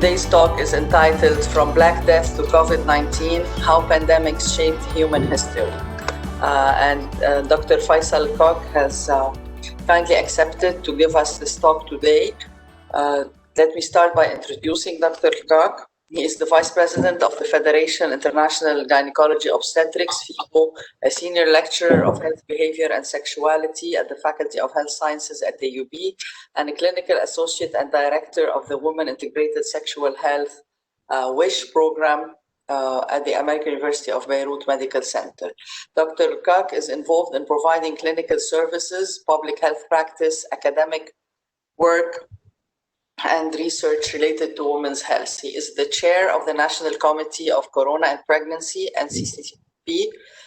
Today's talk is entitled From Black Death to COVID-19, How Pandemics Shaped Human History. Dr. Faisal Kok has kindly accepted to give us this talk today. Let me start by introducing Dr. Kok. He is the Vice President of the Federation International Gynecology Obstetrics, FIGO, a Senior Lecturer of Health Behavior and Sexuality at the Faculty of Health Sciences at the UB, and a Clinical Associate and Director of the Women Integrated Sexual Health WISH program at the American University of Beirut Medical Center. Dr. Kok is involved in providing clinical services, public health practice, academic work, and research related to women's health. He is the chair of the National Committee of Corona and Pregnancy, NCCP,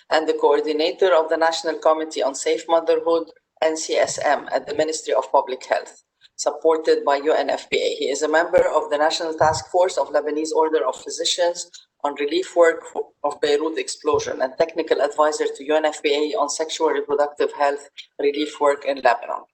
and the coordinator of the National Committee on Safe Motherhood, NCSM, at the Ministry of Public Health, supported by UNFPA. He is a member of the National Task Force of Lebanese Order of Physicians on relief work of Beirut explosion and technical advisor to UNFPA on sexual reproductive health relief work in Lebanon.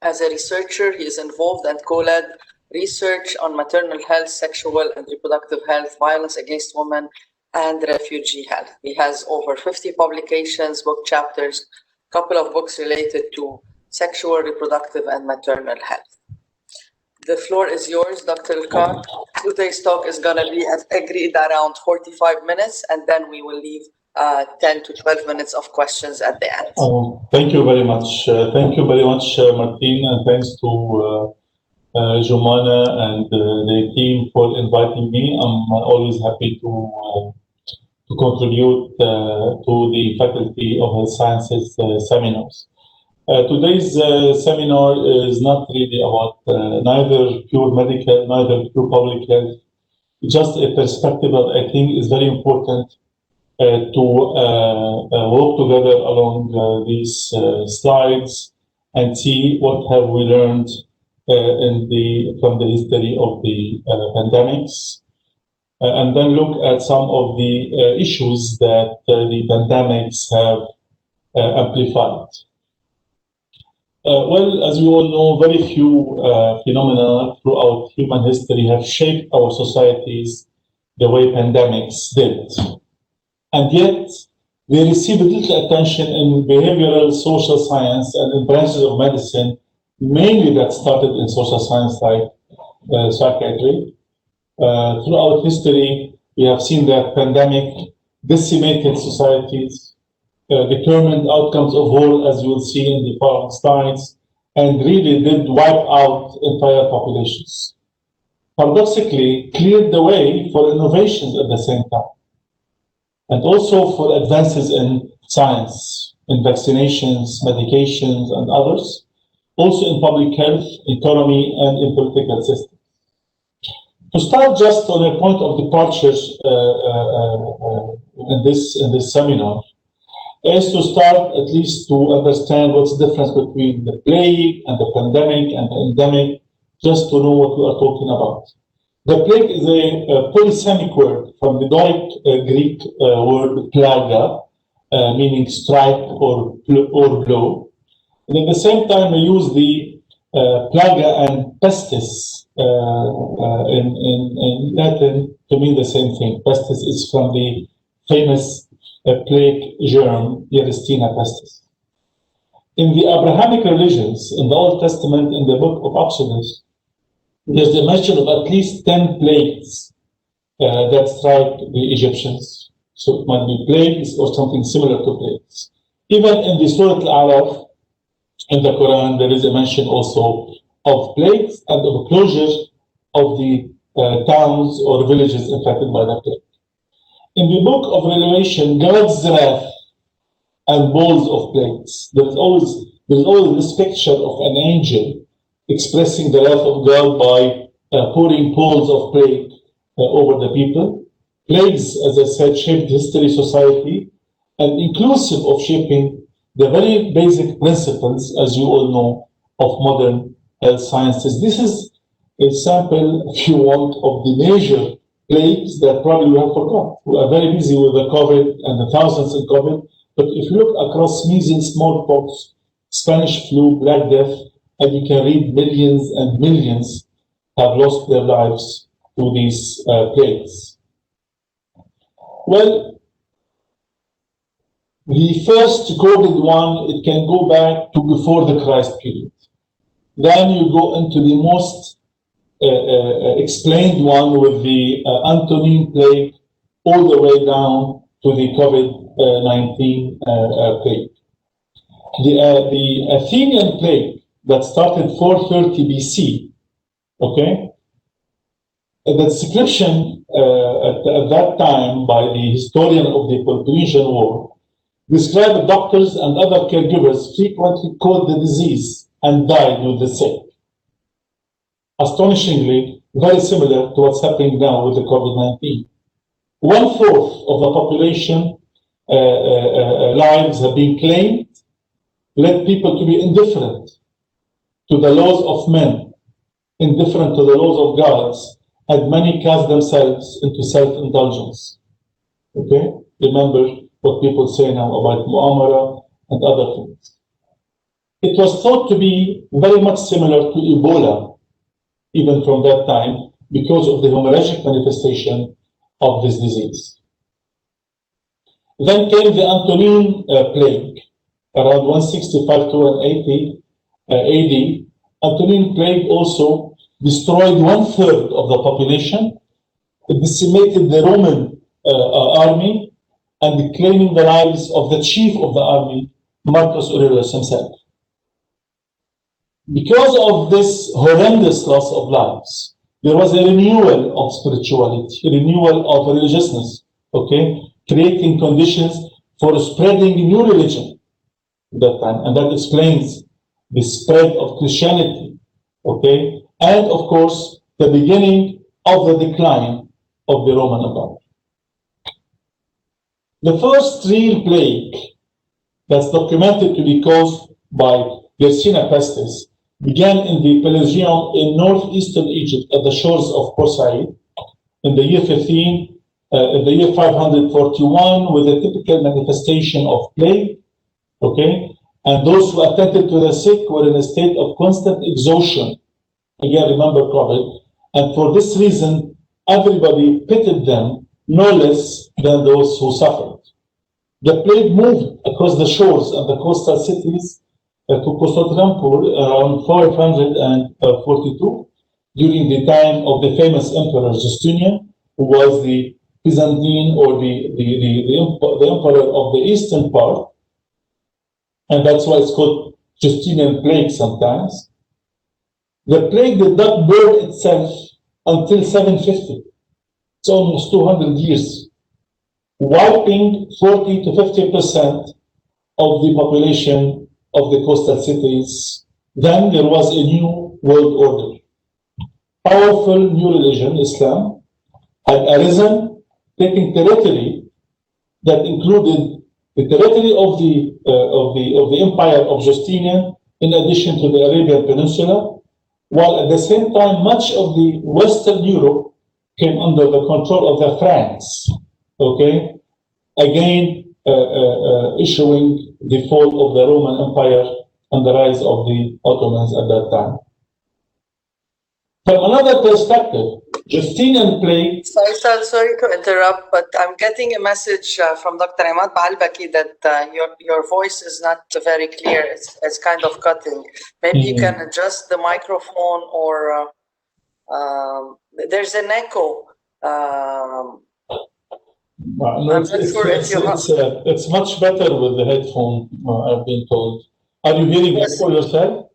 As a researcher, he is involved and co-led research on maternal health, sexual and reproductive health, violence against women, and refugee health. He has over 50 publications, book chapters, a couple of books related to sexual, reproductive, and maternal health. The floor is yours, Dr. Kok. Today's talk is going to be agreed around 45 minutes, and then we will leave 10 to 12 minutes of questions at the end. Thank you very much. Thank you very much, Martin, and thanks to Jumana and the team for inviting me. I'm always happy to contribute to the Faculty of Health Sciences seminars. Today's seminar is not really about neither pure medical, neither pure public health. Just a perspective that I think is very important to work together along these slides and see what have we learned from the history of the pandemics, and then look at some of the issues that the pandemics have amplified. Well, as you all know, very few phenomena throughout human history have shaped our societies the way pandemics did. And yet, they receive little attention in behavioral social science and in branches of medicine, mainly that started in social science like psychiatry. Throughout history, we have seen that pandemic decimated societies, determined outcomes of war, as you will see in the following slides, and really did wipe out entire populations. Paradoxically, cleared the way for innovations at the same time, and also for advances in science, in vaccinations, medications, and others, also in public health, economy, and in political systems. To start just on a point of departures in this seminar, is to start at least to understand what's the difference between the plague and the pandemic and the endemic, just to know what we are talking about. The plague is a polysemic word from the Doric Greek word plaga, meaning strike or blow. And at the same time, we use the plaga and pestis in Latin to mean the same thing. Pestis is from the famous plague germ, Yersinia pestis. In the Abrahamic religions, in the Old Testament, in the book of Exodus, there's a mention of at least 10 plagues that strike the Egyptians. So it might be plagues or something similar to plagues. Even in the Surah Al-Araf, in the Quran, there is a mention also of plagues and of closure of the towns or villages affected by the plague. In the book of Revelation, God's wrath and bowls of plagues. There is always this picture of an angel expressing the wrath of God by pouring bowls of plague over the people. Plagues, as I said, shaped history, society, and inclusive of shaping the very basic principles, as you all know, of modern health sciences. This is a sample, if you want, of the major plagues that probably we have forgot. We are very busy with the COVID and the thousands in COVID, but if you look across measles, smallpox, Spanish flu, Black Death, and you can read millions and millions have lost their lives to these plagues? Well, the first recorded one, it can go back to before the Christ period. Then you go into the most explained one with the Antonine plague all the way down to the COVID-19 plague. The Athenian plague that started 430 BC, okay? The description at that time by the historian of the Peloponnesian War described doctors and other caregivers frequently caught the disease and died with the sick. Astonishingly, very similar to what's happening now with the COVID-19. 1/4 of the population lives have been claimed, led people to be indifferent to the laws of men, indifferent to the laws of gods, and many cast themselves into self-indulgence. Okay? Remember what people say now about Mu'amara and other things. It was thought to be very much similar to Ebola, even from that time, because of the hemorrhagic manifestation of this disease. Then came the Antonine plague, around 165 to 180 AD. Antonine plague also destroyed 1/3 of the population. It decimated the Roman army and claiming the lives of the chief of the army, Marcus Aurelius himself. Because of this horrendous loss of lives, there was a renewal of spirituality, a renewal of religiousness, okay, creating conditions for spreading new religion at that time. And that explains the spread of Christianity, okay, and of course, the beginning of the decline of the Roman Empire. The first real plague that's documented to be caused by Yersinia pestis began in the Pelusium in northeastern Egypt at the shores of Port Said in the year 541 with a typical manifestation of plague, okay? And those who attended to the sick were in a state of constant exhaustion. Again, remember COVID. And for this reason, everybody pitied them no less than those who suffered. The plague moved across the shores and the coastal cities to Constantinople around 442 during the time of the famous Emperor Justinian, who was the Byzantine or the emperor of the eastern part. And that's why it's called Justinian plague sometimes. The plague did not burn itself until 750. It's almost 200 years, wiping 40 to 50% of the population of the coastal cities. Then there was a new world order. Powerful new religion, Islam, had arisen, taking territory that included the territory of the empire of Justinian, in addition to the Arabian Peninsula, while at the same time much of the Western Europe came under the control of the Franks. Okay, again issuing the fall of the Roman Empire and the rise of the Ottomans at that time. From another perspective, Justinian plague. Sorry to interrupt, but I'm getting a message from Dr. Imad Bahalbaki that your voice is not very clear. It's kind of cutting. Maybe you can adjust the microphone, or there's an echo. It's much better with the headphone, I've been told. Are you hearing echo yourself?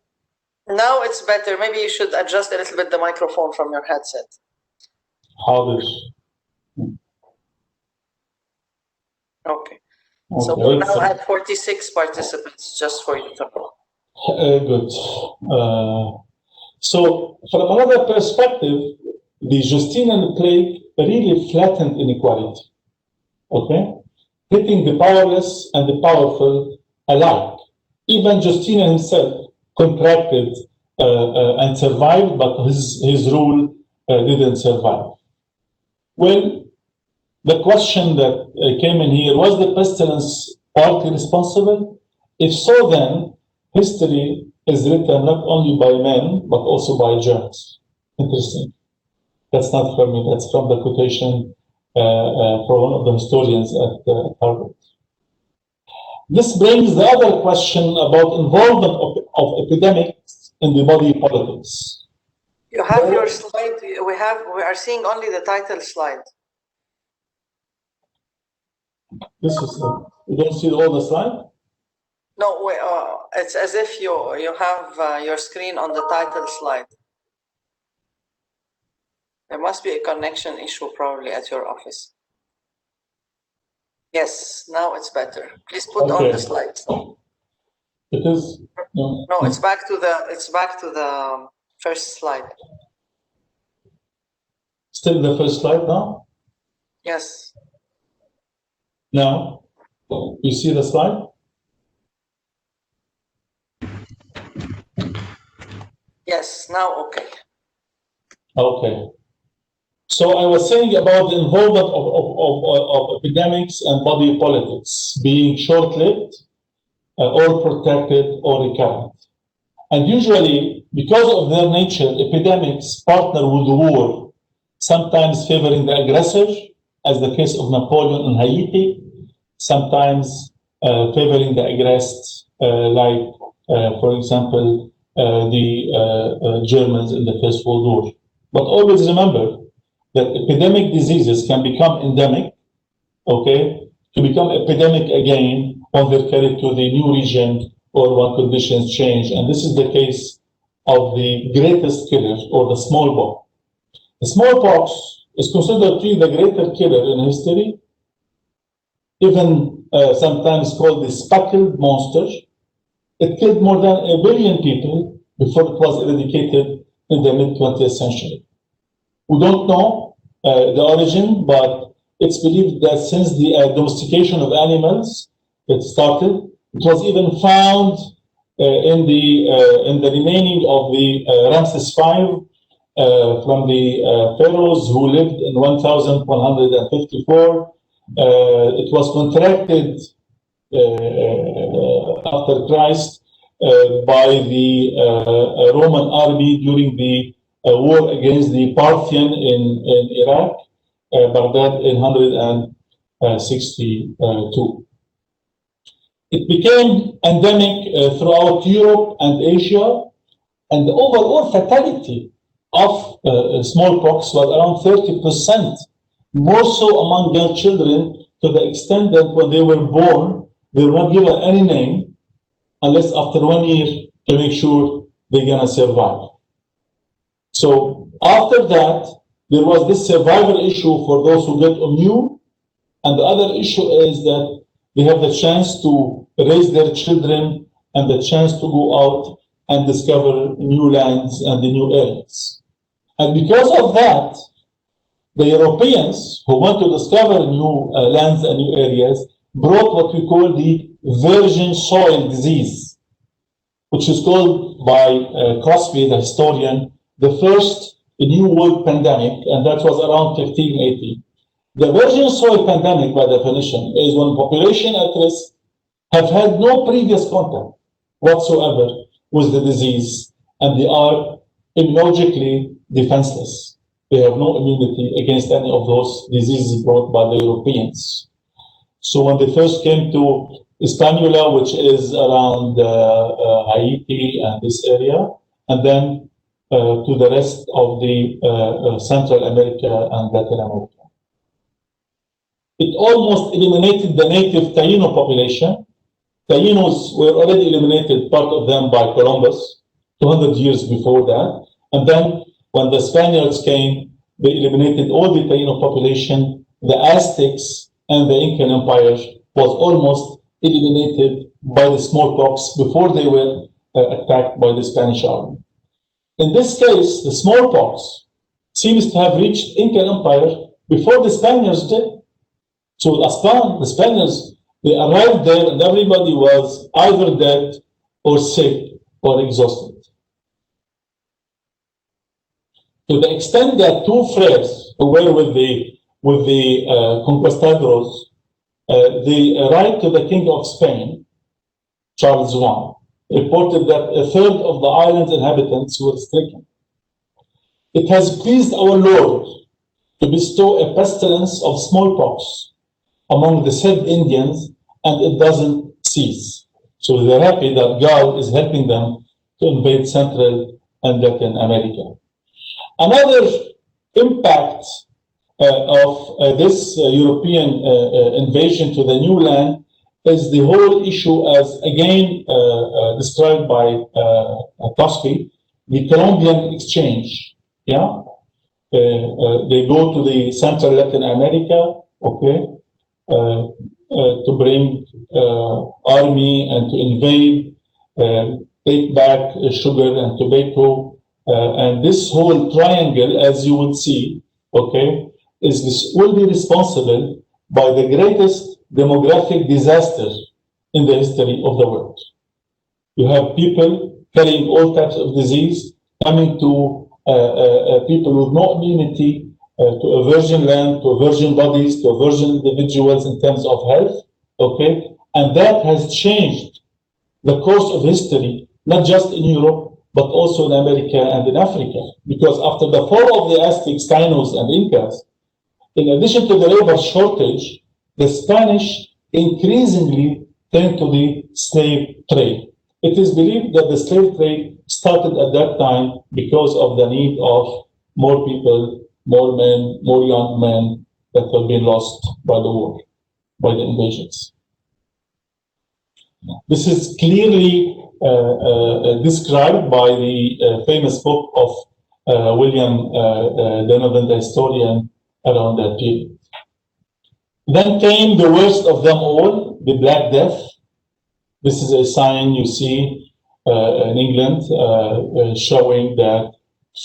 Now it's better. Maybe you should adjust a little bit the microphone from your headset. How this? Okay. So we're now at 46 participants, just for you to know. Good. So from another perspective, the Justinian plague really flattened inequality, okay? Hitting the powerless and the powerful alike. Even Justinian himself contracted and survived, but his rule didn't survive. Well, the question that came in here, was the pestilence partly responsible? If so, then history is written not only by men, but also by germs. Interesting. That's not from me, that's from the quotation for one of the historians at Harvard. This brings the other question about involvement of epidemics in the body politics. You have your slide. We are seeing only the title slide. This is you don't see all the slide? No, it's as if you have your screen on the title slide. There must be a connection issue probably at your office. Yes, now it's better. Please put on the slides. It is. No, it's back to the first slide. Still the first slide now? Yes. Now, you see the slide? Yes, now okay. Okay. So I was saying about the involvement of epidemics and body politics being short-lived or protected or recurrent. And usually, because of their nature, epidemics partner with war, sometimes favoring the aggressor, as the case of Napoleon in Haiti, sometimes favoring the aggressed, like, for example, the Germans in the First World War. But always remember that epidemic diseases can become endemic, okay, to become epidemic again when they're carried to the new region or when conditions change. And this is the case of the greatest killer, or the smallpox. The smallpox is considered to be the greatest killer in history, even sometimes called the speckled monster. It killed more than 1 billion people before it was eradicated in the mid-20th century. We don't know the origin, but it's believed that since the domestication of animals it started, it was even found in the remaining of the Ramses V from the pharaohs who lived in 1154. It was contracted after Christ by the Roman army during the war against the Parthian in Iraq, Baghdad in 162. It became endemic throughout Europe and Asia, and the overall fatality of smallpox was around 30%, more so among young children, to the extent that when they were born, they were not given any name unless after 1 year to make sure they're gonna survive. So after that, there was this survival issue for those who get immune, and the other issue is that they have the chance to raise their children and the chance to go out and discover new lands and the new areas. And because of that, the Europeans who want to discover new lands and new areas brought what we call the virgin soil disease, which is called by Crosby, the historian, the first New World pandemic, and that was around 1580. The virgin soil pandemic, by definition, is when population at risk have had no previous contact whatsoever with the disease, and they are immunologically defenseless. They have no immunity against any of those diseases brought by the Europeans. So when they first came to Hispaniola, which is around Haiti and this area, and then to the rest of the Central America and Latin America. It almost eliminated the native Taino population. Tainos were already eliminated, part of them by Columbus, 200 years before that. And then when the Spaniards came, they eliminated all the Taino population. The Aztecs and the Incan Empire was almost eliminated by the smallpox before they were attacked by the Spanish army. In this case, the smallpox seems to have reached Incan Empire before the Spaniards did. So the Spaniards, they arrived there and everybody was either dead or sick or exhausted. To the extent that two friars who were with the conquistadors, they write to the King of Spain, Charles I, reported that a third of the island's inhabitants were stricken. It has pleased our Lord to bestow a pestilence of smallpox among the said Indians, and it doesn't cease. So they're happy that God is helping them to invade Central and Latin America. Another impact of this European invasion to the new land is the whole issue, as again described by Toschi, the Colombian exchange. Yeah, they go to the Central Latin America, okay, to bring army and to invade, take back sugar and tobacco, and this whole triangle, as you would see, okay, will be responsible by the greatest demographic disaster in the history of the world. You have people carrying all types of disease coming to people with no immunity to a virgin land, to virgin bodies, to virgin individuals in terms of health, okay? And that has changed the course of history, not just in Europe, but also in America and in Africa. Because after the fall of the Aztecs, Tainos, and Incas, in addition to the labor shortage, the Spanish increasingly turned to the slave trade. It is believed that the slave trade started at that time because of the need of more people, more men, more young men that have been lost by the war, by the invasions. This is clearly described by the famous book of William Donovan, the historian, around that period. Then came the worst of them all, the Black Death. This is a sign you see in England showing that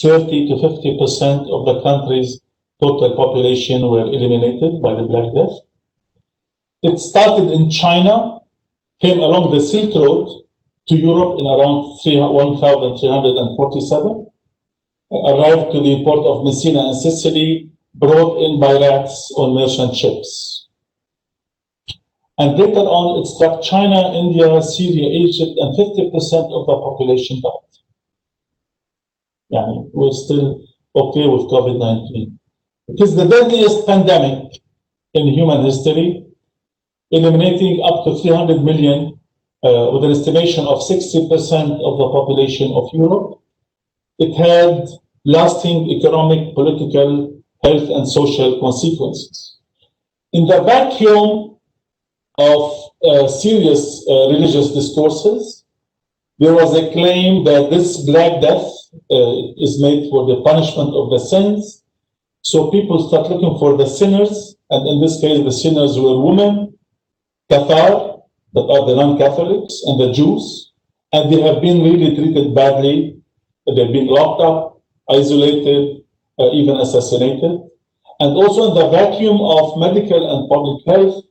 30 to 50% of the country's total population were eliminated by the Black Death. It started in China, came along the Silk Road to Europe in around 1347, arrived to the port of Messina in Sicily, brought in by rats on merchant ships. And later on, it struck China, India, Syria, Egypt, and 50% of the population died. Yeah, we're still okay with COVID-19. It is the deadliest pandemic in human history, eliminating up to 300 million, with an estimation of 60% of the population of Europe. It had lasting economic, political, health, and social consequences. In the vacuum of serious religious discourses, there was a claim that this Black Death is made for the punishment of the sins. So people start looking for the sinners, and in this case, the sinners were women, Cathar, that are the non-Catholics, and the Jews, and they have been really treated badly. They've been locked up, isolated, even assassinated. And also in the vacuum of medical and public health,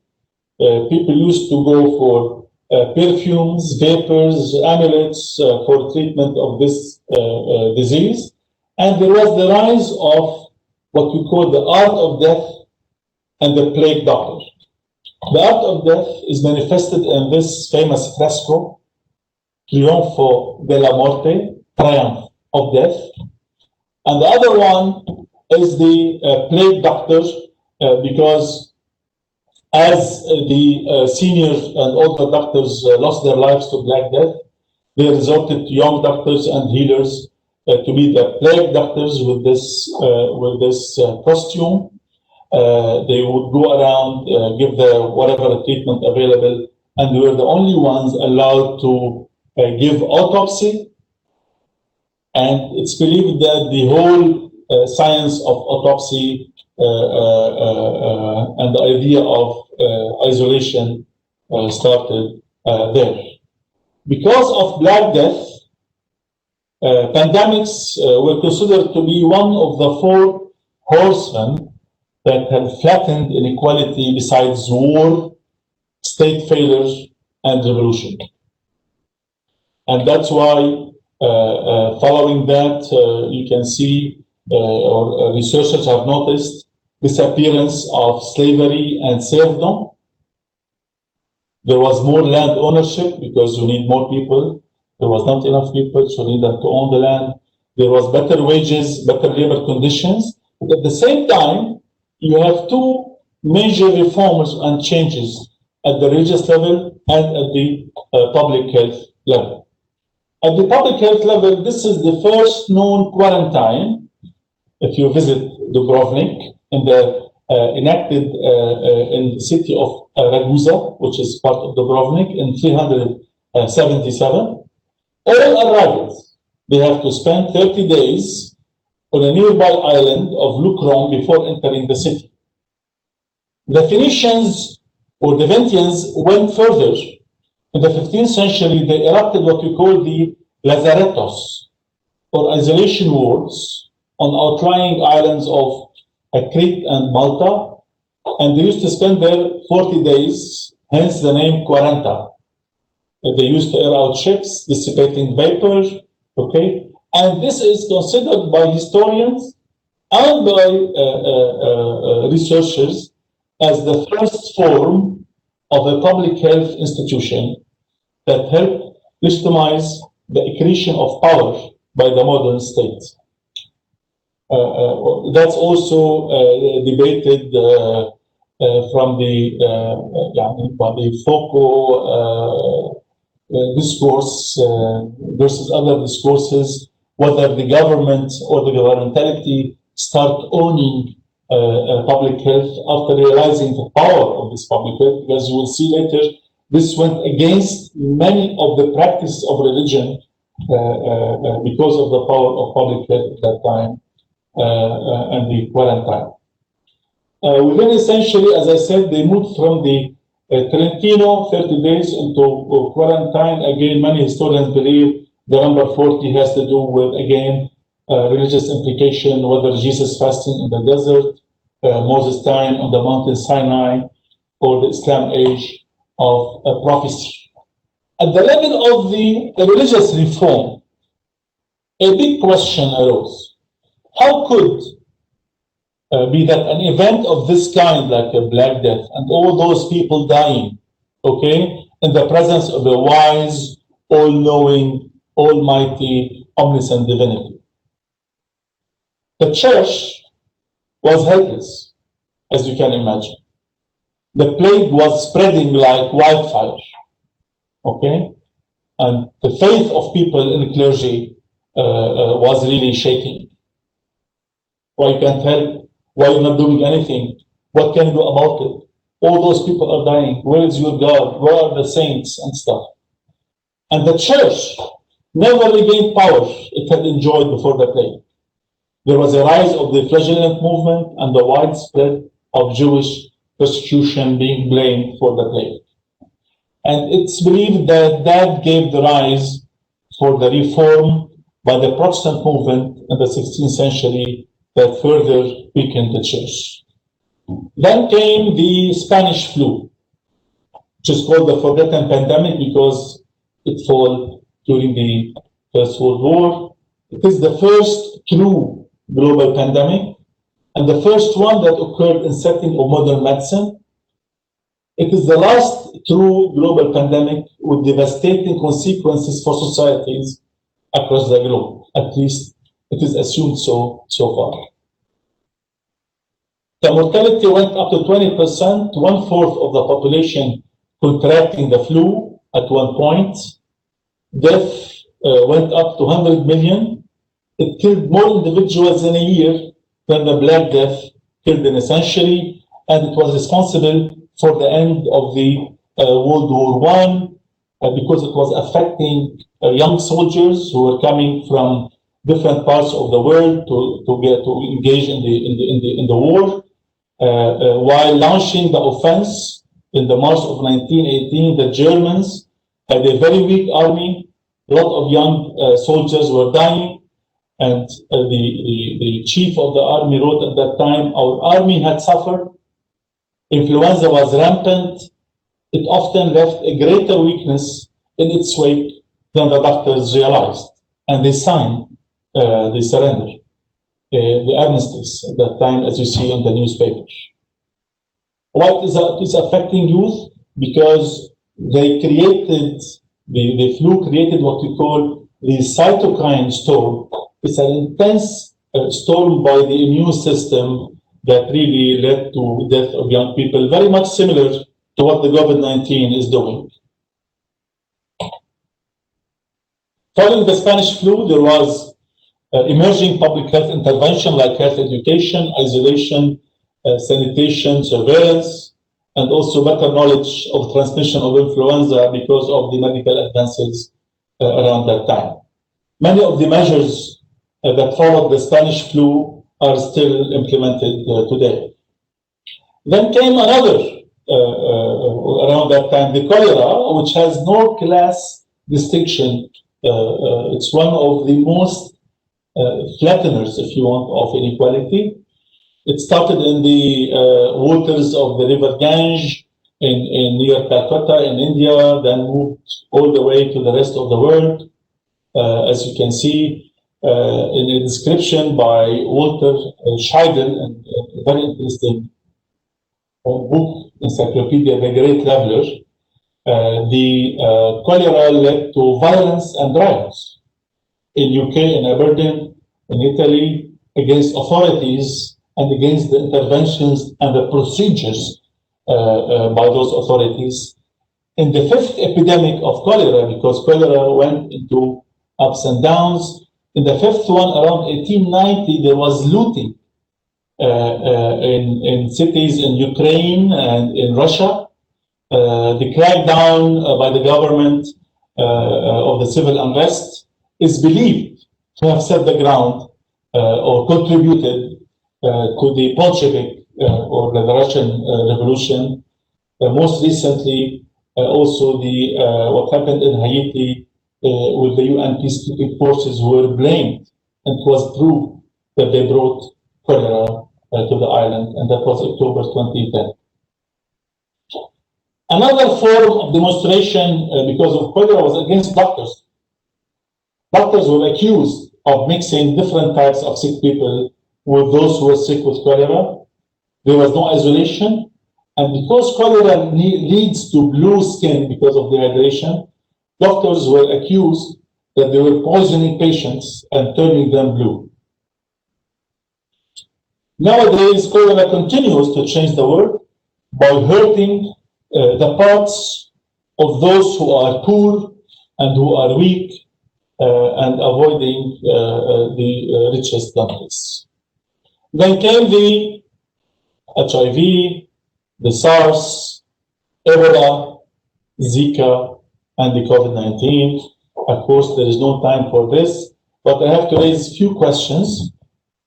people used to go for perfumes, vapors, amulets for treatment of this disease. And there was the rise of what we call the art of death and the plague doctor. The art of death is manifested in this famous fresco, Triunfo della Morte, Triumph of Death. And the other one is the plague doctor, because as the senior and older doctors lost their lives to Black Death, they resorted to young doctors and healers to be the plague doctors with this costume. They would go around, give the whatever treatment available, and they were the only ones allowed to give autopsy. And it's believed that the whole science of autopsy and the idea of isolation started there. Because of Black Death, pandemics were considered to be one of the four horsemen that had flattened inequality besides war, state failure, and revolution. And that's why, following that, you can see, or researchers have noticed, disappearance of slavery and serfdom. There was more land ownership because you need more people. There was not enough people, so you need them to own the land. there was better wages, better labor conditions. But at the same time, you have two major reforms and changes at the religious level and at the public health level. At the public health level, this is the first known quarantine. If you visit Dubrovnik, in the enacted in the city of Ragusa, which is part of Dubrovnik, in 377, all arrivals, they have to spend 30 days on a nearby island of Lucron before entering the city. The Phoenicians or the Ventians went further. In the 15th century, they erected what we call the lazarettos, or isolation wards, on outlying islands of Crete and Malta, and they used to spend there 40 days, hence the name Quaranta. They used to air out ships, dissipating vapor, okay? And this is considered by historians and by researchers as the first form of a public health institution that helped legitimize the accretion of power by the modern state. That's also debated from the Foucault discourse versus other discourses, whether the government or the governmentality start owning public health after realizing the power of this public health, because you will see later, this went against many of the practice of religion because of the power of public health at that time and the quarantine. Within essentially, as I said, they moved from the Trentino 30 days into quarantine. Again, many historians believe the number 40 has to do with, again, religious implication, whether Jesus fasting in the desert, Moses time on the mountain Sinai, or the Islam age of prophecy. At the level of the religious reform, a big question arose. How could be that an event of this kind, like a Black Death, and all those people dying, okay, in the presence of a wise, all-knowing, almighty, omniscient divinity? The church was helpless, as you can imagine. The plague was spreading like wildfire, okay? And the faith of people in the clergy was really shaking. Why can't help? Why you're not doing anything? What can you do about it? All those people are dying. Where is your God? Where are the saints and stuff? And the church never regained power it had enjoyed before the plague. There was a rise of the flagellant movement and the widespread of Jewish persecution being blamed for the plague. And it's believed that that gave the rise for the reform by the Protestant movement in the 16th century that further weakened the church. Then came the Spanish flu, which is called the forgotten pandemic because it fell during the First World War. It is the first true global pandemic and the first one that occurred in setting of modern medicine. It is the last true global pandemic with devastating consequences for societies across the globe. At least it is assumed so far. The mortality went up to 20%, 1/4 of the population contracting the flu at one point. Death went up to 100 million. It killed more individuals in a year than the Black Death killed in a century, and it was responsible for the end of the World War I because it was affecting young soldiers who were coming from different parts of the world to engage in the war. While launching the offense in the March of 1918, the Germans had a very weak army. A lot of young soldiers were dying, and the chief of the army wrote at that time, "Our army had suffered. Influenza was rampant. It often left a greater weakness in its wake than the doctors realized." And they signed the surrender, the armistice at that time, as you see in the newspapers. What is affecting youth? Because they created, the flu created what we call the cytokine storm It's an intense storm by the immune system that really led to death of young people, very much similar to what the COVID-19 is doing. Following the Spanish flu, there was emerging public health intervention like health education, isolation, sanitation, surveillance, and also better knowledge of transmission of influenza because of the medical advances around that time. Many of the measures that followed the Spanish flu are still implemented today. Then came another, around that time, the cholera, which has no class distinction. It's one of the most flatteners, if you want, of inequality. It started in the waters of the river Gange in near Calcutta in India, then moved all the way to the rest of the world. As you can see in a description by Walter Scheidel, a very interesting book, Encyclopedia, The Great Leveler, the cholera led to violence and riots in UK, in Aberdeen, in Italy, against authorities and against the interventions and the procedures by those authorities. In the fifth epidemic of cholera, because cholera went into ups and downs, in the fifth one, around 1890, there was looting in cities in Ukraine and in Russia. The crackdown by the government of the civil unrest is believed to have set the ground or contributed to the Bolshevik or the Russian Revolution. Most recently, also the what happened in Haiti with the UN peacekeeping forces who were blamed, and it was proved that they brought cholera to the island, and that was October 2010. Another form of demonstration because of cholera was against doctors. Doctors were accused of mixing different types of sick people with those who were sick with cholera. There was no isolation. And because cholera leads to blue skin because of dehydration, doctors were accused that they were poisoning patients and turning them blue. Nowadays, cholera continues to change the world by hurting the parts of those who are poor and who are weak and avoiding the richest countries. Then came the HIV, the SARS, Ebola, Zika, and the COVID-19. Of course, there is no time for this, but I have to raise a few questions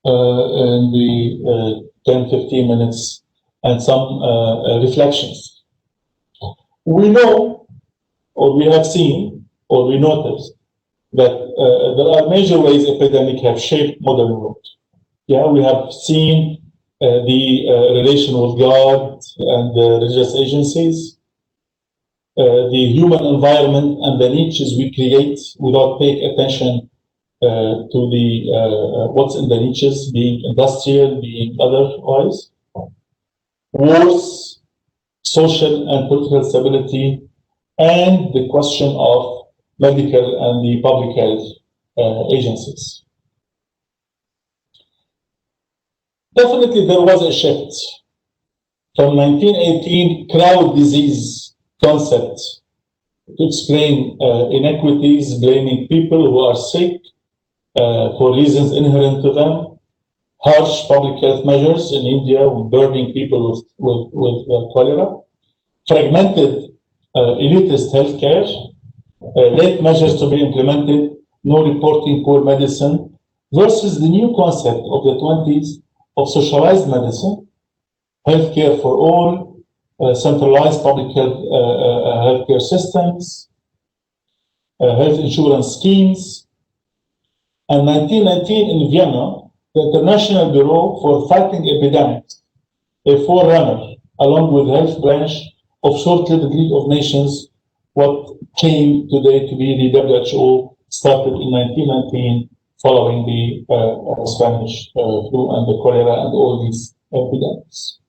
in the 10-15 minutes and some reflections. We know, or we have seen, or we noticed that there are major ways epidemics have shaped modern world. Yeah, we have seen the relation with God and the religious agencies, the human environment and the niches we create without paying attention to the what's in the niches, being industrial, being otherwise. Wars, social and political stability, and the question of medical and the public health agencies. Definitely there was a shift from 1918 crowd disease concept to explain inequities, blaming people who are sick for reasons inherent to them, harsh public health measures in India with burning people with cholera, fragmented elitist healthcare, late measures to be implemented, no reporting poor medicine, versus the new concept of the 20s of socialized medicine, healthcare for all, centralized public health healthcare systems, health insurance schemes. And 1919 in Vienna, the International Bureau for Fighting Epidemics, a forerunner, along with the health branch of short-lived League of Nations, what came today to be the WHO, started in 1919 following the Spanish flu and the cholera and all these epidemics.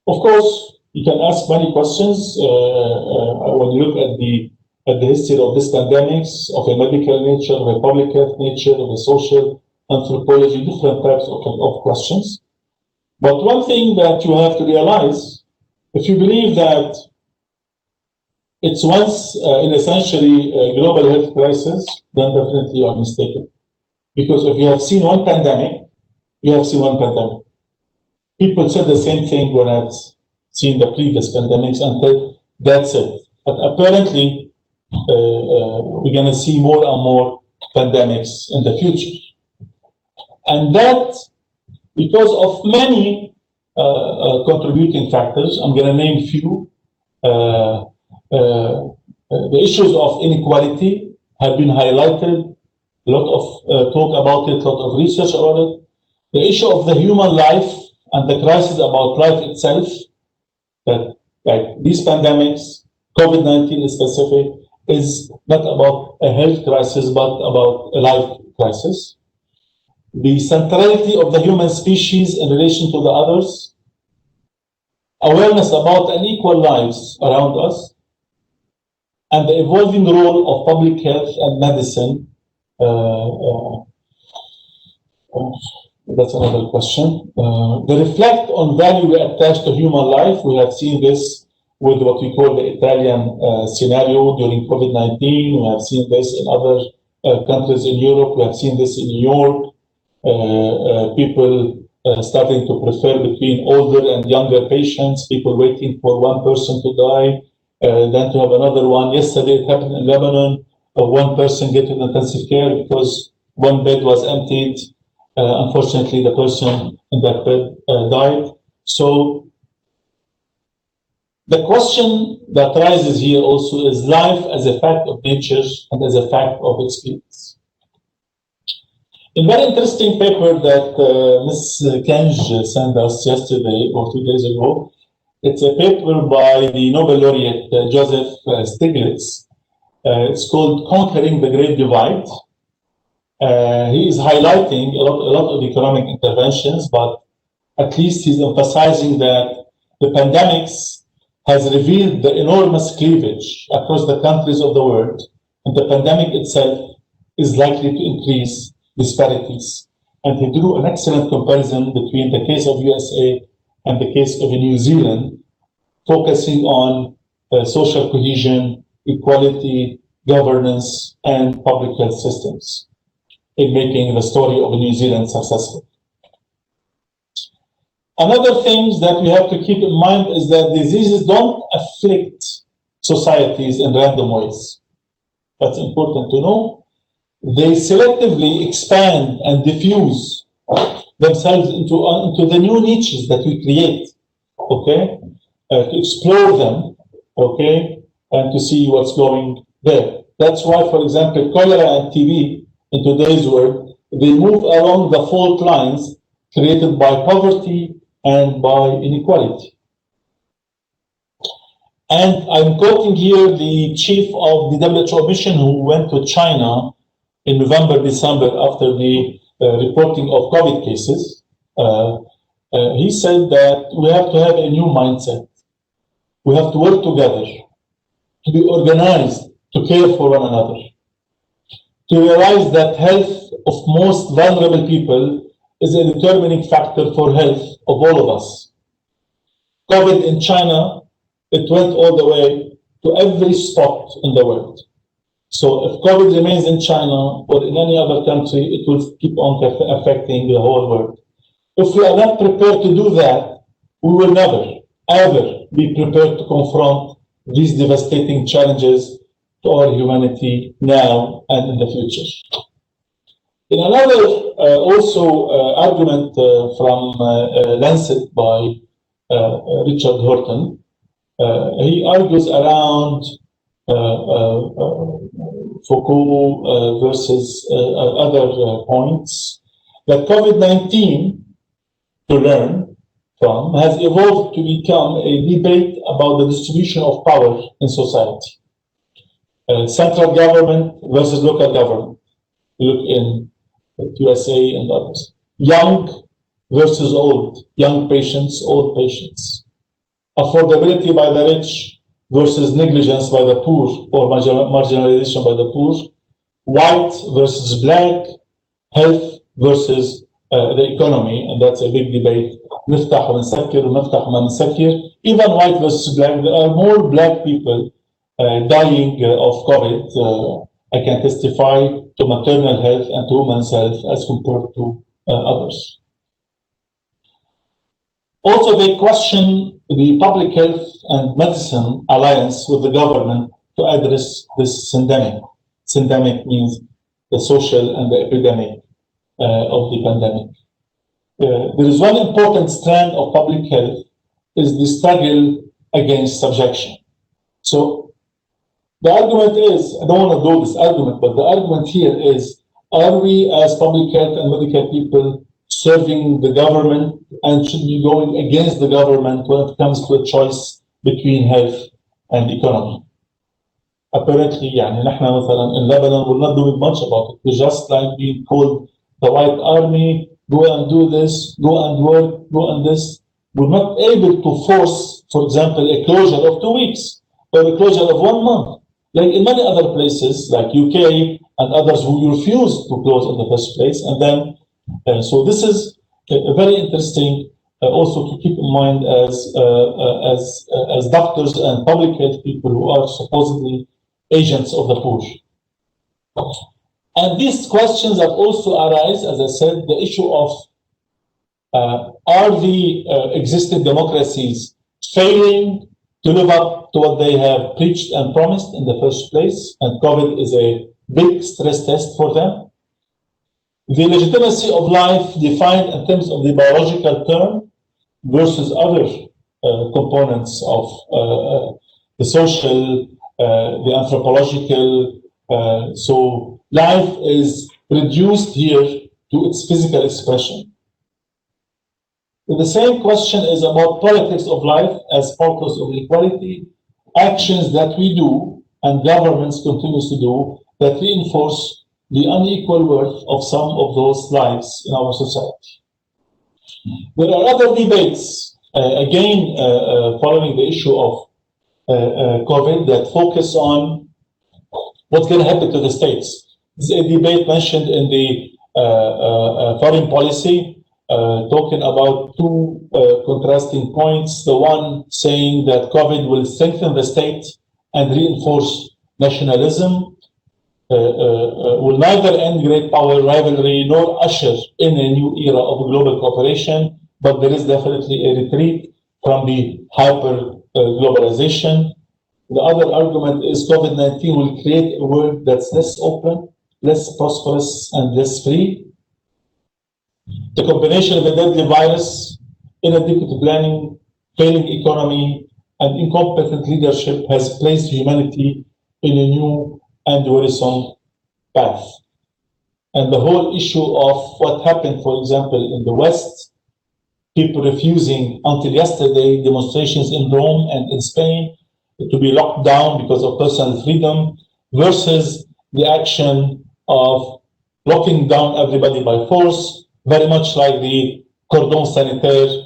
Of course, you can ask many questions when you look at the at the history of these pandemics, of a medical nature, of a public health nature, of a social anthropology, different types of questions. But one thing that you have to realize, if you believe that it's once in a century global health crisis, then definitely you are mistaken. Because if you have seen one pandemic, you have seen one pandemic. People said the same thing when I've seen the previous pandemics until that's it. But apparently, we're going to see more and more pandemics in the future. And that, because of many contributing factors, I'm going to name a few. The issues of inequality have been highlighted, a lot of talk about it, a lot of research about it. The issue of the human life and the crisis about life itself, that like these pandemics, COVID-19 is specific, is not about a health crisis, but about a life crisis. The centrality of the human species in relation to the others, awareness about unequal lives around us, and the evolving role of public health and medicine. That's another question. The reflect on value we attach to human life. We have seen this with what we call the Italian scenario during COVID-19. We have seen this in other countries in Europe. We have seen this in New York. People starting to prefer between older and younger patients, people waiting for one person to die, then to have another one. Yesterday it happened in Lebanon, one person getting intensive care because one bed was emptied. Unfortunately, the person in that bed died. So the question that rises here also is life as a fact of nature and as a fact of experience. A very interesting paper that Ms. Kenj sent us yesterday or 2 days ago, it's a paper by the Nobel laureate Joseph Stiglitz. It's called Conquering the Great Divide. He is highlighting a lot of economic interventions, but at least he's emphasizing that the pandemics has revealed the enormous cleavage across the countries of the world, and the pandemic itself is likely to increase disparities. And he drew an excellent comparison between the case of USA and the case of New Zealand, focusing on social cohesion, equality, governance, and public health systems in making the story of New Zealand successful. Another thing that we have to keep in mind is that diseases don't afflict societies in random ways. That's important to know. They selectively expand and diffuse themselves into the new niches that we create, okay? To explore them, okay? And to see what's going there. That's why, for example, cholera and TB in today's world, they move along the fault lines created by poverty and by inequality. And I'm quoting here the chief of the WHO mission who went to China in November, December after the reporting of COVID cases. He said that we have to have a new mindset. We have to work together, to be organized, to care for one another, to realize that health of most vulnerable people is a determining factor for health of all of us. COVID in China, it went all the way to every spot in the world. So if COVID remains in China or in any other country, it will keep on affecting the whole world. If we are not prepared to do that, we will never, ever be prepared to confront these devastating challenges to our humanity now and in the future. In another argument from Lancet by Richard Horton, he argues around Foucault versus other points that COVID-19, to learn from, has evolved to become a debate about the distribution of power in society. Central government versus local government. Look in USA and others. Young versus old. Young patients, old patients. Affordability by the rich versus negligence by the poor or marginalization by the poor, white versus black, health versus the economy, and that's a big debate. نفتح ونسكر ونفتح وما نسكر. Even white versus black, there are more black people dying of COVID. I can testify to maternal health and to women's health as compared to others. Also, they question the public health and medicine alliance with the government to address this syndemic. Syndemic means the social and the epidemic of the pandemic. There is one important strand of public health is the struggle against subjection. So the argument is, I don't want to do this argument, but the argument here is, are we as public health and medical people serving the government and should be going against the government when it comes to a choice between health and economy? Apparently, يعني نحن مثلا in Lebanon, we're not doing much about it. We're just like being told the white army, go and do this, go and work, go and this. We're not able to force, for example, a closure of 2 weeks or a closure of 1 month. Like in many other places, like UK and others who refused to close in the first place. And then, so this is very interesting also to keep in mind as doctors and public health people who are supposedly agents of the poor. And these questions that also arise, as I said, the issue of are the existing democracies failing to live up to what they have preached and promised in the first place, and COVID is a big stress test for them. The legitimacy of life defined in terms of the biological term versus other components of the social, the anthropological. So life is reduced here to its physical expression. The same question is about politics of life as purpose of equality, actions that we do and governments continue to do that reinforce the unequal worth of some of those lives in our society. There are other debates, again, following the issue of COVID that focus on what's going to happen to the states. There's a debate mentioned in the foreign policy, talking about two contrasting points. The one saying that COVID will strengthen the state and reinforce nationalism, will neither end great power rivalry nor usher in a new era of global cooperation, but there is definitely a retreat from the hyper globalization. The other argument is COVID-19 will create a world that's less open, less prosperous, and less free. The combination of a deadly virus, inadequate planning, failing economy, and incompetent leadership has placed humanity in a new and worrisome path. And the whole issue of what happened, for example, in the West, people refusing until yesterday demonstrations in Rome and in Spain to be locked down because of personal freedom versus the action of locking down everybody by force, very much like the cordon sanitaire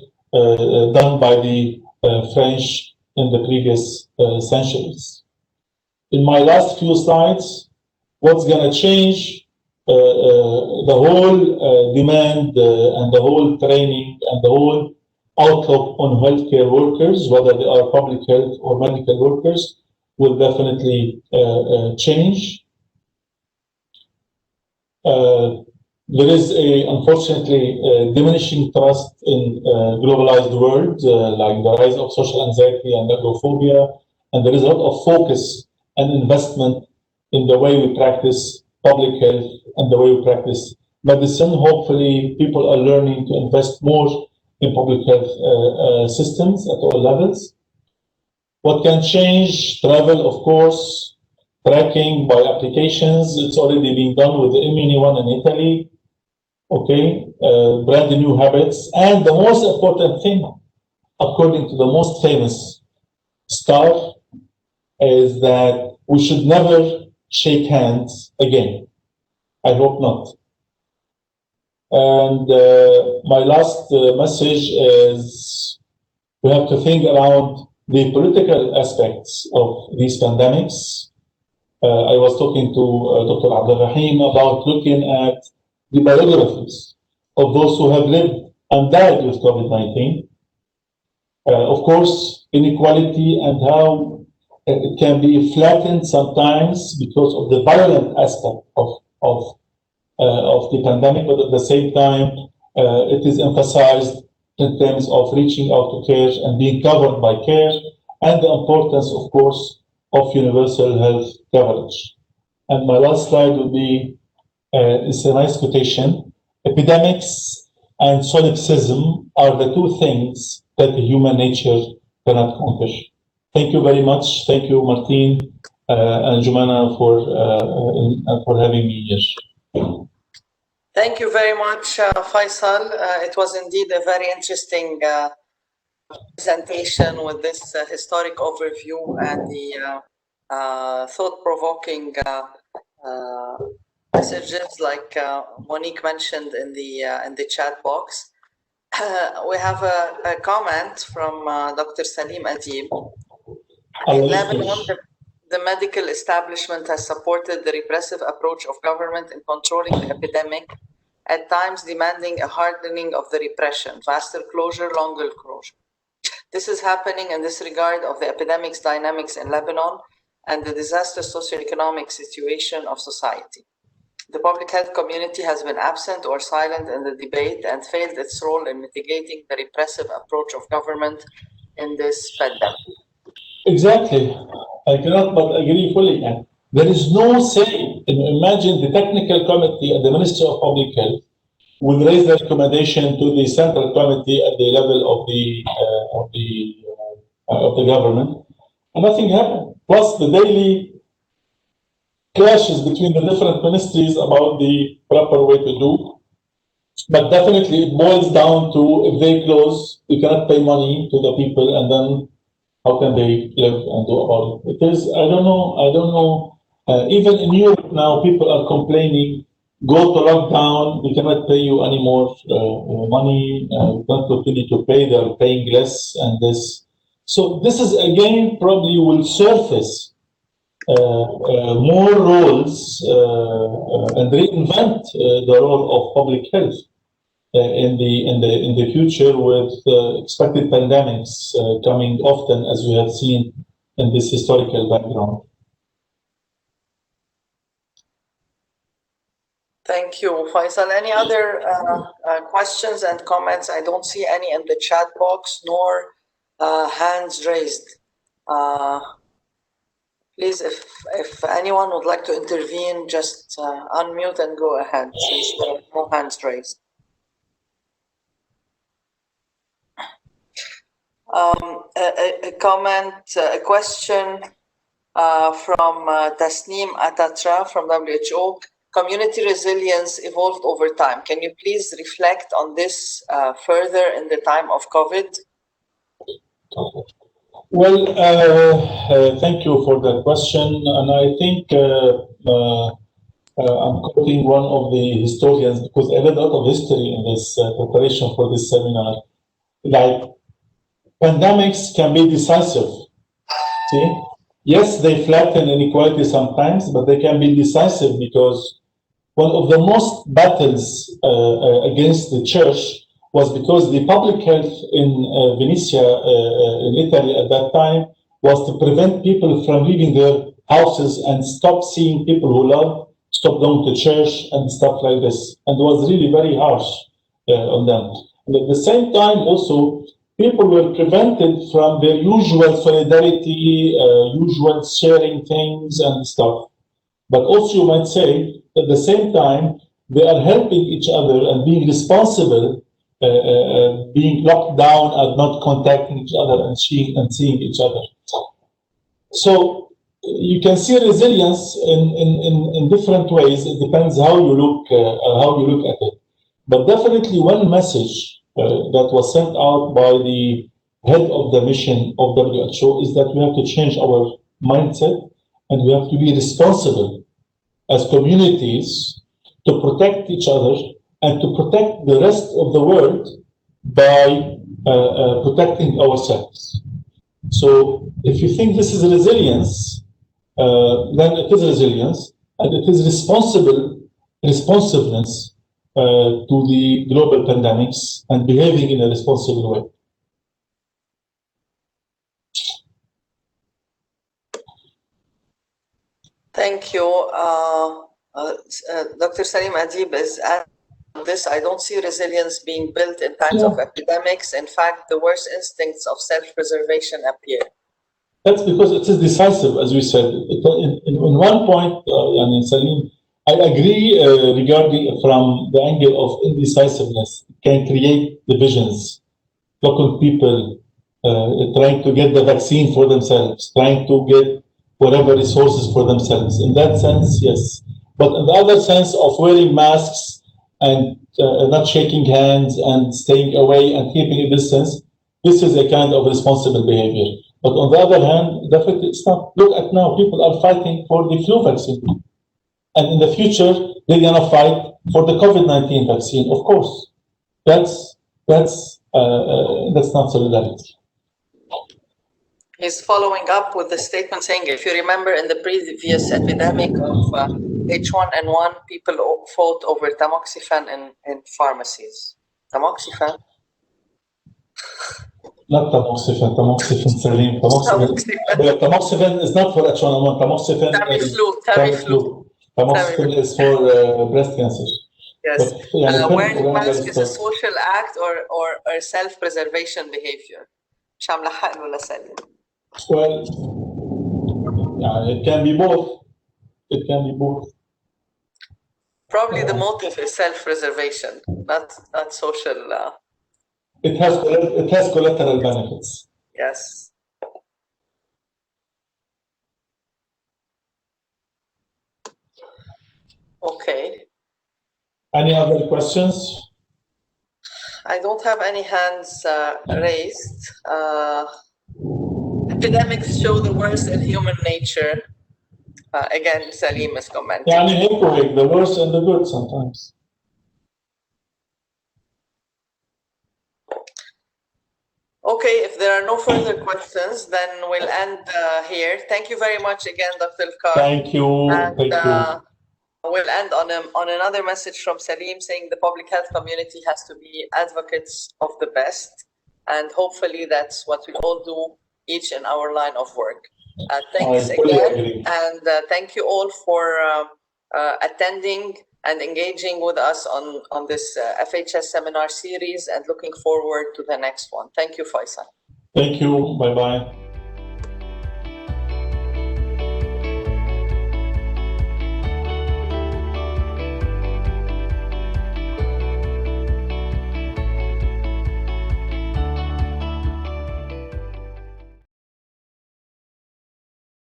done by the French in the previous centuries. In my last few slides, what's going to change the whole demand and the whole training and the whole outlook on healthcare workers, whether they are public health or medical workers, will definitely change. There is unfortunately diminishing trust in globalized world, like the rise of social anxiety and agoraphobia, and there is a lot of focus and investment in the way we practice public health and the way we practice medicine. Hopefully, people are learning to invest more in public health systems at all levels. What can change? Travel, of course, tracking by applications. It's already being done with the Immuni one in Italy. Okay, brand new habits. And the most important thing, according to the most famous star, is that we should never shake hands again. I hope not. And my last message is we have to think around the political aspects of these pandemics. I was talking to Dr. Abdul Rahim about looking at the biographies of those who have lived and died with COVID-19. Of course, inequality and how it can be flattened sometimes because of the violent aspect of the pandemic, but at the same time, it is emphasized in terms of reaching out to care and being covered by care, and the importance, of course, of universal health coverage. And my last slide would be, it's a nice quotation: epidemics and solipsism are the two things that human nature cannot conquer. Thank you very much. Thank you, Martin and Jumana, for having me here. Thank you very much, Faisal. It was indeed a very interesting presentation with this historic overview and the thought-provoking messages, like Monique mentioned in the chat box. We have a comment from Dr. Salim Adib. In Lebanon, the medical establishment has supported the repressive approach of government in controlling the epidemic, at times demanding a hardening of the repression, faster closure, longer closure. This is happening in this regard of the epidemic's dynamics in Lebanon and the disastrous socioeconomic situation of society. The public health community has been absent or silent in the debate and failed its role in mitigating the repressive approach of government in this pandemic. Exactly. I cannot but agree fully. And there is no say. Imagine the technical committee at the Ministry of Public Health will raise the recommendation to the central committee at the level of the government, and nothing happened. Plus the daily clashes between the different ministries about the proper way to do. But definitely it boils down to, if they close, you cannot pay money to the people, and then how can they live and do about it? It is, I don't know. Even in Europe now, people are complaining, go to lockdown, we cannot pay you any more money, we can't continue to pay, they are paying less and this. So this is, again, probably will surface more roles and reinvent the role of public health in the future, with expected pandemics coming often, as we have seen in this historical background. Thank you, Faisal. Any other questions and comments? I don't see any in the chat box, nor hands raised. Please, if anyone would like to intervene, just unmute and go ahead, since there are no hands raised. A comment, a question from Tasneem Atatra from WHO. Community resilience evolved over time. Can you please reflect on this further in the time of COVID? Well, thank you for that question. And I think I'm quoting one of the historians, because I read a lot of history in this preparation for this seminar. Like, pandemics can be decisive. See? Yes, they flatten inequality sometimes, but they can be decisive, because one of the most battles against the church was because the public health in Venetia, in Italy at that time, was to prevent people from leaving their houses and stop seeing people who love, stop going to church and stuff like this. And it was really very harsh on them. And at the same time, also, people were prevented from their usual solidarity, usual sharing things and stuff. But also, you might say, at the same time, they are helping each other and being responsible, being locked down and not contacting each other and seeing each other. So you can see resilience in different ways. It depends how you look at it. But definitely, one message that was sent out by the head of the mission of WHO is that we have to change our mindset, and we have to be responsible as communities to protect each other and to protect the rest of the world by protecting ourselves. So if you think this is resilience, then it is resilience, and it is responsiveness to the global pandemics and behaving in a responsible way. Thank you. Dr. Salim Adib is at this. I don't see resilience being built in times of epidemics. In fact, the worst instincts of self-preservation appear. That's because it is decisive, as we said. In one point, Salim, I agree regarding from the angle of indecisiveness. It can create divisions, local people trying to get the vaccine for themselves, trying to get whatever resources for themselves. In that sense, yes. But in the other sense of wearing masks and not shaking hands and staying away and keeping a distance, this is a kind of responsible behavior. But on the other hand, definitely it's not. Look at now, people are fighting for the flu vaccine. And in the future, they're going to fight for the COVID-19 vaccine. Of course, that's not solidarity. He's following up with the statement saying, if you remember in the previous epidemic of H1N1, people fought over tamoxifen in pharmacies. Tamoxifen? Not tamoxifen, Salim. Tamoxifen is not for H1N1. Tamoxifen is Tamiflu. Tamoxifen is for breast cancer. Yes. Wearing mask is a social act or a self-preservation behavior. Well, it can be both. It can be both. Probably the motive is self-preservation, not social. It has collateral benefits. Yes. Okay. Any other questions? I don't have any hands raised. Epidemics show the worst in human nature. Again, Salim is commenting. The worst and the good sometimes. Okay, if there are no further questions, then we'll end here. Thank you very much again, Dr. Kar. Thank you. Thank you. We'll end on another message from Salim saying the public health community has to be advocates of the best, and hopefully that's what we all do each in our line of work. Thanks again, and thank you all for attending and engaging with us on this FHS seminar series, and looking forward to the next one. Thank you, Faisal. Thank you. Bye-bye.